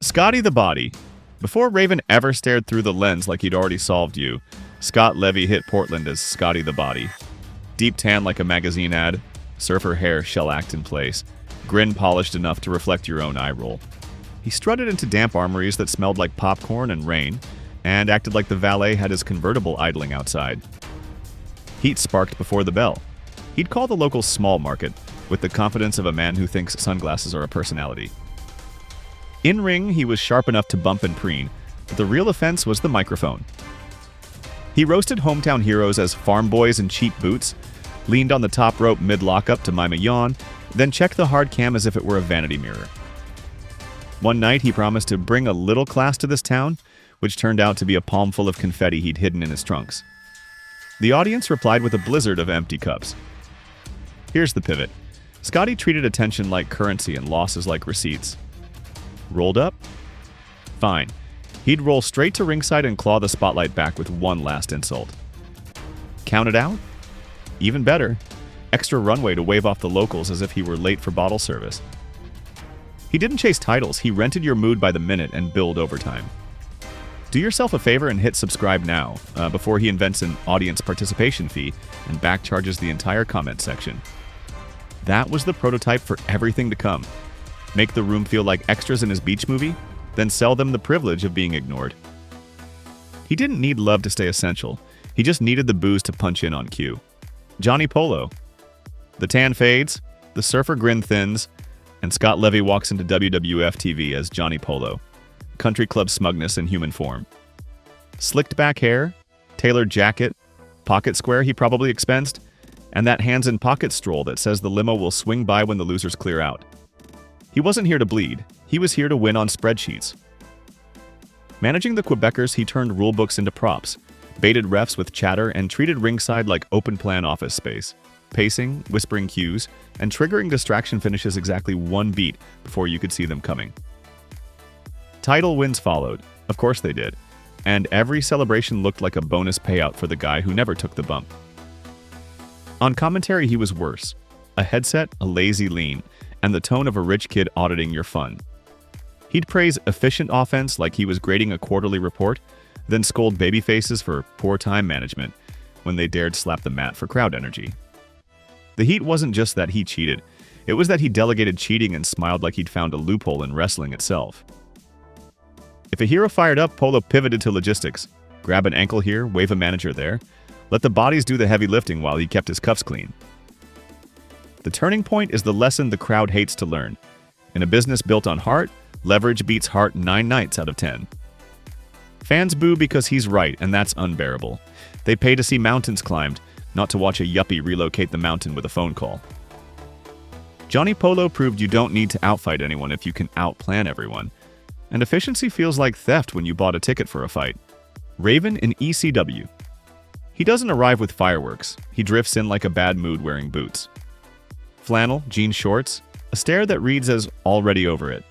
Scotty the Body. Before Raven ever stared through the lens like he'd already solved you, Scott Levy hit Portland as Scotty the Body. Deep tan like a magazine ad, surfer hair shellacked in place, grin polished enough to reflect your own eye roll. He strutted into damp armories that smelled like popcorn and rain, and acted like the valet had his convertible idling outside. Heat sparked before the bell. He'd call the local small market, with the confidence of a man who thinks sunglasses are a personality. In ring, he was sharp enough to bump and preen, but the real offense was the microphone. He roasted hometown heroes as farm boys in cheap boots, leaned on the top rope mid-lockup to mime a yawn, then checked the hard cam as if it were a vanity mirror. One night, he promised to bring a little class to this town, which turned out to be a palm full of confetti he'd hidden in his trunks. The audience replied with a blizzard of empty cups. Here's the pivot. Scotty treated attention like currency and losses like receipts. Rolled up? Fine. He'd roll straight to ringside and claw the spotlight back with one last insult. Counted out? Even better. Extra runway to wave off the locals as if he were late for bottle service. He didn't chase titles, he rented your mood by the minute and billed overtime. Do yourself a favor and hit subscribe now, before he invents an audience participation fee and backcharges the entire comment section. That was the prototype for everything to come. Make the room feel like extras in his beach movie, then sell them the privilege of being ignored. He didn't need love to stay essential. He just needed the booze to punch in on cue. Johnny Polo. The tan fades, the surfer grin thins, and Scott Levy walks into WWF TV as Johnny Polo. Country club smugness in human form. Slicked back hair, tailored jacket, pocket square he probably expensed, and that hands in pocket stroll that says the limo will swing by when the losers clear out. He wasn't here to bleed. He was here to win on spreadsheets. Managing the Quebecers, he turned rulebooks into props, baited refs with chatter, and treated ringside like open-plan office space, pacing, whispering cues, and triggering distraction finishes exactly one beat before you could see them coming. Title wins followed. Of course they did. And every celebration looked like a bonus payout for the guy who never took the bump. On commentary, he was worse. A headset, a lazy lean, and the tone of a rich kid auditing your fun. He'd praise efficient offense like he was grading a quarterly report, then scold babyfaces for poor time management when they dared slap the mat for crowd energy. The heat wasn't just that he cheated, it was that he delegated cheating and smiled like he'd found a loophole in wrestling itself. If a hero fired up, Polo pivoted to logistics. Grab an ankle here, wave a manager there. Let the bodies do the heavy lifting while he kept his cuffs clean. The turning point is the lesson the crowd hates to learn. In a business built on heart, leverage beats heart 9 nights out of 10. Fans boo because he's right, and that's unbearable. They pay to see mountains climbed, not to watch a yuppie relocate the mountain with a phone call. Johnny Polo proved you don't need to outfight anyone if you can outplan everyone. And efficiency feels like theft when you bought a ticket for a fight. Raven in ECW. He doesn't arrive with fireworks. He drifts in like a bad mood wearing boots. Flannel, jean shorts, a stare that reads as already over it.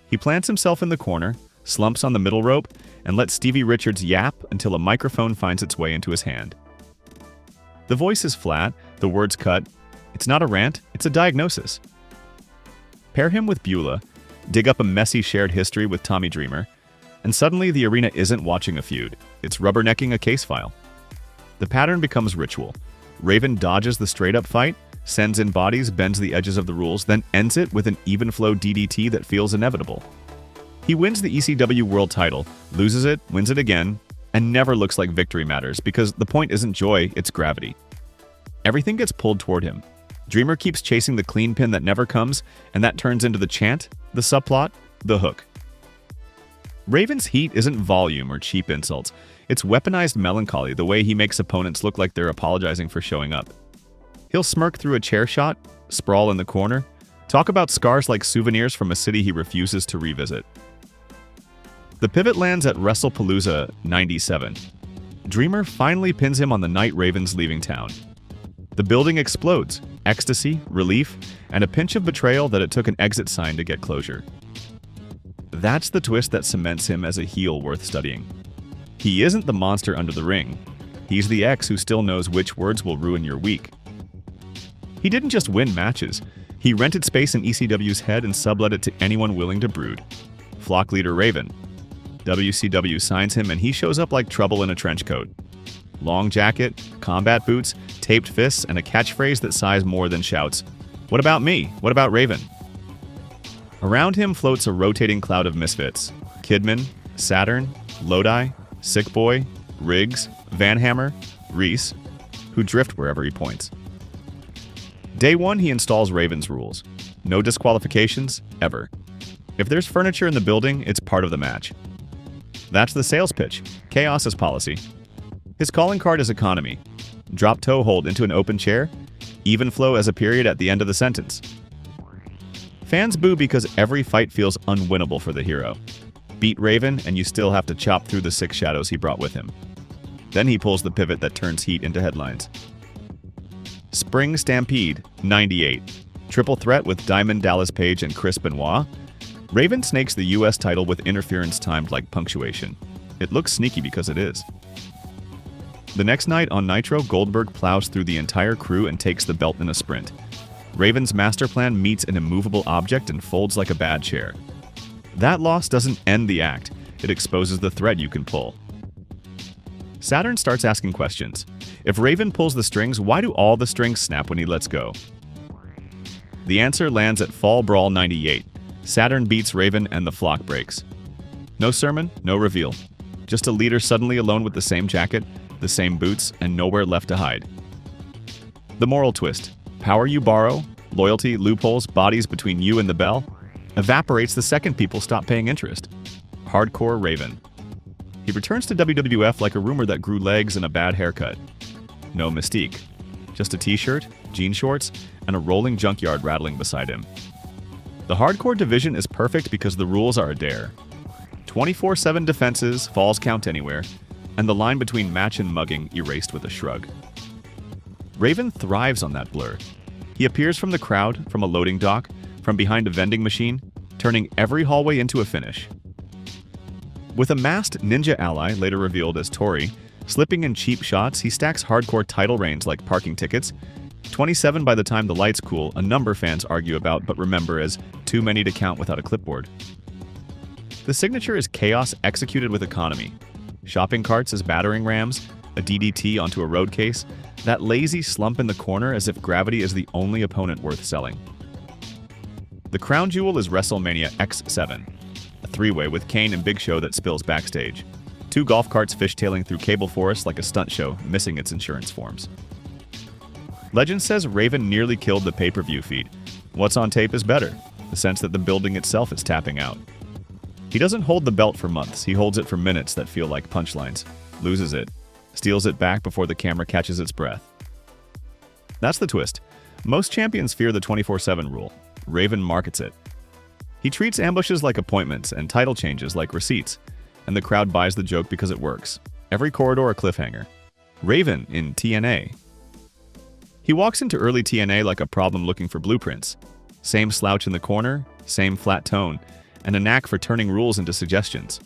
He plants himself in the corner, slumps on the middle rope, and lets Stevie Richards yap until a microphone finds its way into his hand. The voice is flat, the words cut. It's not a rant, it's a diagnosis. Pair him with Beulah, dig up a messy shared history with Tommy Dreamer, and suddenly the arena isn't watching a feud, it's rubbernecking a case file. The pattern becomes ritual. Raven dodges the straight-up fight, sends in bodies, bends the edges of the rules, then ends it with an even-flow DDT that feels inevitable. He wins the ECW World title, loses it, wins it again, and never looks like victory matters because the point isn't joy, it's gravity. Everything gets pulled toward him. Dreamer keeps chasing the clean pin that never comes, and that turns into the chant, the subplot, the hook. Raven's heat isn't volume or cheap insults. It's weaponized melancholy, the way he makes opponents look like they're apologizing for showing up. He'll smirk through a chair shot, sprawl in the corner, talk about scars like souvenirs from a city he refuses to revisit. The pivot lands at WrestlePalooza 97. Dreamer finally pins him on the night Raven's leaving town. The building explodes, ecstasy, relief, and a pinch of betrayal that it took an exit sign to get closure. That's the twist that cements him as a heel worth studying. He isn't the monster under the ring. He's the ex who still knows which words will ruin your week. He didn't just win matches. He rented space in ECW's head and sublet it to anyone willing to brood. Flock Leader Raven. WCW signs him and he shows up like trouble in a trench coat. Long jacket, combat boots, taped fists, and a catchphrase that sighs more than shouts, "What about me? What about Raven?" Around him floats a rotating cloud of misfits. Kidman, Saturn, Lodi, Sick Boy, Riggs, Van Hammer, Reese, who drift wherever he points. Day 1, he installs Raven's rules. No disqualifications, ever. If there's furniture in the building, it's part of the match. That's the sales pitch. Chaos is policy. His calling card is economy. Drop toe hold into an open chair. Even flow as a period at the end of the sentence. Fans boo because every fight feels unwinnable for the hero. Beat Raven and you still have to chop through the 6 shadows he brought with him. Then he pulls the pivot that turns heat into headlines. Spring Stampede, 98. Triple threat with Diamond Dallas Page and Chris Benoit. Raven snakes the US title with interference timed like punctuation. It looks sneaky because it is. The next night on Nitro, Goldberg plows through the entire crew and takes the belt in a sprint. Raven's master plan meets an immovable object and folds like a bad chair. That loss doesn't end the act, it exposes the thread you can pull. Saturn starts asking questions. If Raven pulls the strings, why do all the strings snap when he lets go? The answer lands at Fall Brawl 98. Saturn beats Raven and the flock breaks. No sermon, no reveal. Just a leader suddenly alone with the same jacket, the same boots, and nowhere left to hide. The moral twist. Power you borrow, loyalty, loopholes, bodies between you and the bell, evaporates the second people stop paying interest. Hardcore Raven. He returns to WWF like a rumor that grew legs and a bad haircut. No mystique. Just a t-shirt, jean shorts, and a rolling junkyard rattling beside him. The hardcore division is perfect because the rules are a dare. 24/7 defenses, falls count anywhere, and the line between match and mugging erased with a shrug. Raven thrives on that blur. He appears from the crowd, from a loading dock, from behind a vending machine, turning every hallway into a finish. With a masked ninja ally, later revealed as Tori, slipping in cheap shots, he stacks hardcore title reigns like parking tickets. 27 by the time the lights cool, a number fans argue about but remember as too many to count without a clipboard. The signature is chaos executed with economy. Shopping carts as battering rams, a DDT onto a road case, that lazy slump in the corner as if gravity is the only opponent worth selling. The crown jewel is WrestleMania X7, a 3-way with Kane and Big Show that spills backstage. 2 golf carts fishtailing through cable forest like a stunt show, missing its insurance forms. Legend says Raven nearly killed the pay-per-view feed. What's on tape is better, the sense that the building itself is tapping out. He doesn't hold the belt for months, he holds it for minutes that feel like punchlines, loses it, steals it back before the camera catches its breath. That's the twist. Most champions fear the 24/7 rule. Raven markets it. He treats ambushes like appointments and title changes like receipts, and the crowd buys the joke because it works. Every corridor a cliffhanger. Raven in TNA. He walks into early TNA like a problem looking for blueprints. Same slouch in the corner, same flat tone, and a knack for turning rules into suggestions.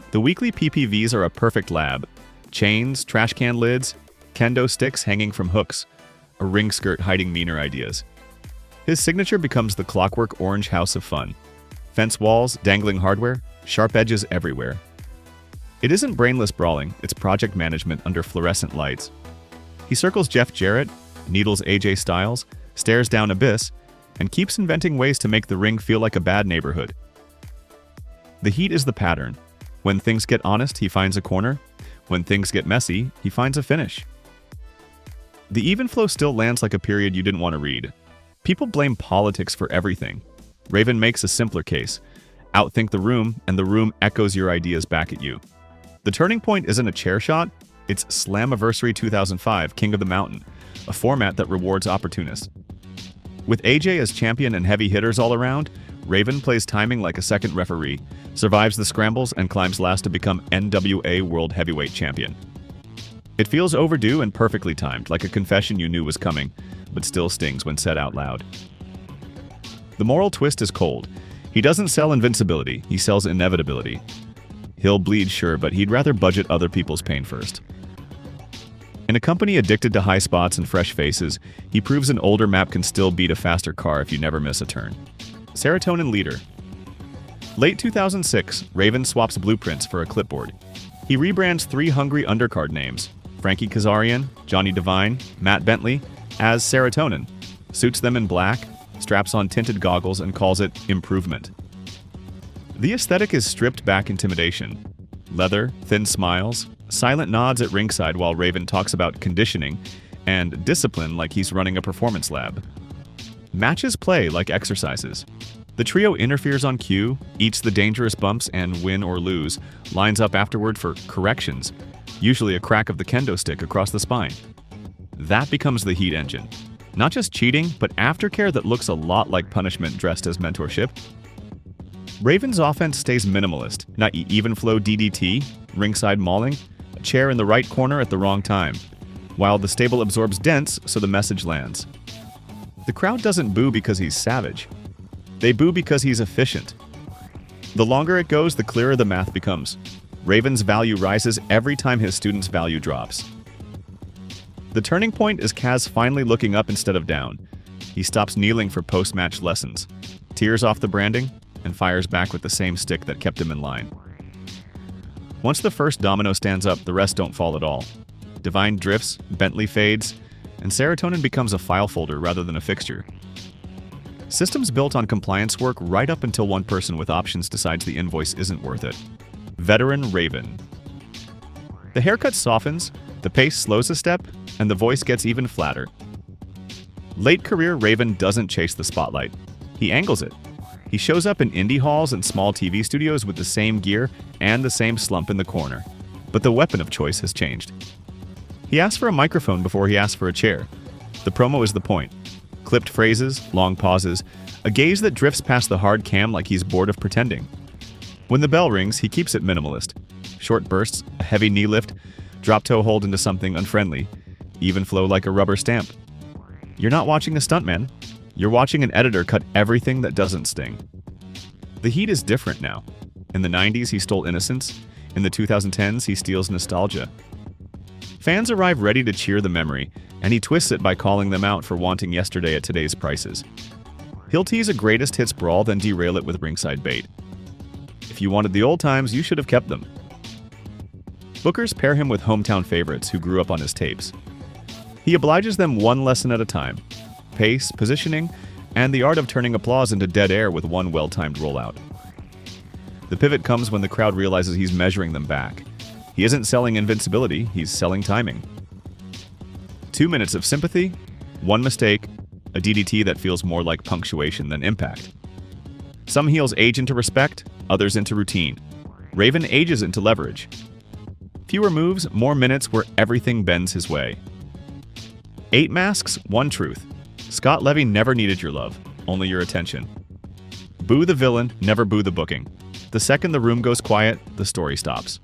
The weekly PPVs are a perfect lab. Chains, trash can lids, kendo sticks hanging from hooks, a ring skirt hiding meaner ideas. His signature becomes the Clockwork orange house of fun. Fence walls, dangling hardware, sharp edges everywhere. It isn't brainless brawling, it's project management under fluorescent lights. He circles Jeff Jarrett, needles AJ Styles, stares down Abyss, and keeps inventing ways to make the ring feel like a bad neighborhood. The heat is the pattern. When things get honest, he finds a corner. When things get messy, he finds a finish. The even flow still lands like a period you didn't want to read. People blame politics for everything. Raven makes a simpler case. Outthink the room, and the room echoes your ideas back at you. The turning point isn't a chair shot, it's Slammiversary 2005, King of the Mountain, a format that rewards opportunists. With AJ as champion and heavy hitters all around, Raven plays timing like a second referee, survives the scrambles, and climbs last to become NWA World Heavyweight Champion. It feels overdue and perfectly timed, like a confession you knew was coming, but still stings when said out loud. The moral twist is cold. He doesn't sell invincibility, he sells inevitability. He'll bleed, sure, but he'd rather budget other people's pain first. In a company addicted to high spots and fresh faces, he proves an older map can still beat a faster car if you never miss a turn. Serotonin Leader. Late 2006, Raven swaps blueprints for a clipboard. He rebrands 3 hungry undercard names, Frankie Kazarian, Johnny Devine, Matt Bentley, as Serotonin, suits them in black, straps on tinted goggles, and calls it Improvement. The aesthetic is stripped back intimidation. Leather, thin smiles, silent nods at ringside while Raven talks about conditioning, and discipline like he's running a performance lab. Matches play like exercises. The trio interferes on cue, eats the dangerous bumps, and win or lose, lines up afterward for corrections, usually a crack of the kendo stick across the spine. That becomes the heat engine. Not just cheating, but aftercare that looks a lot like punishment dressed as mentorship. Raven's offense stays minimalist, not even flow DDT, ringside mauling, a chair in the right corner at the wrong time, while the stable absorbs dents so the message lands. The crowd doesn't boo because he's savage. They boo because he's efficient. The longer it goes, the clearer the math becomes. Raven's value rises every time his students' value drops. The turning point is Kaz finally looking up instead of down. He stops kneeling for post-match lessons, tears off the branding, and fires back with the same stick that kept him in line. Once the first domino stands up, the rest don't fall at all. Devine drifts, Bentley fades, and Serotonin becomes a file folder rather than a fixture. Systems built on compliance work right up until one person with options decides the invoice isn't worth it. Veteran Raven. The haircut softens, the pace slows a step, and the voice gets even flatter. Late career Raven doesn't chase the spotlight. He angles it. He shows up in indie halls and small TV studios with the same gear and the same slump in the corner. But the weapon of choice has changed. He asks for a microphone before he asks for a chair. The promo is the point. Clipped phrases, long pauses, a gaze that drifts past the hard cam like he's bored of pretending. When the bell rings, he keeps it minimalist. Short bursts, a heavy knee lift, drop toe hold into something unfriendly, even flow like a rubber stamp. You're not watching a stuntman. You're watching an editor cut everything that doesn't sting. The heat is different now. In the 90s, he stole innocence. In the 2010s, he steals nostalgia. Fans arrive ready to cheer the memory, and he twists it by calling them out for wanting yesterday at today's prices. He'll tease a greatest hits brawl, then derail it with ringside bait. If you wanted the old times, you should have kept them. Bookers pair him with hometown favorites who grew up on his tapes. He obliges them one lesson at a time: pace, positioning, and the art of turning applause into dead air with one well-timed rollout. The pivot comes when the crowd realizes he's measuring them back. He isn't selling invincibility, he's selling timing. 2 minutes of sympathy, one mistake, a DDT that feels more like punctuation than impact. Some heels age into respect, others into routine. Raven ages into leverage. Fewer moves, more minutes where everything bends his way. 8 masks, 1 truth. Scott Levy never needed your love, only your attention. Boo the villain, never boo the booking. The second the room goes quiet, the story stops.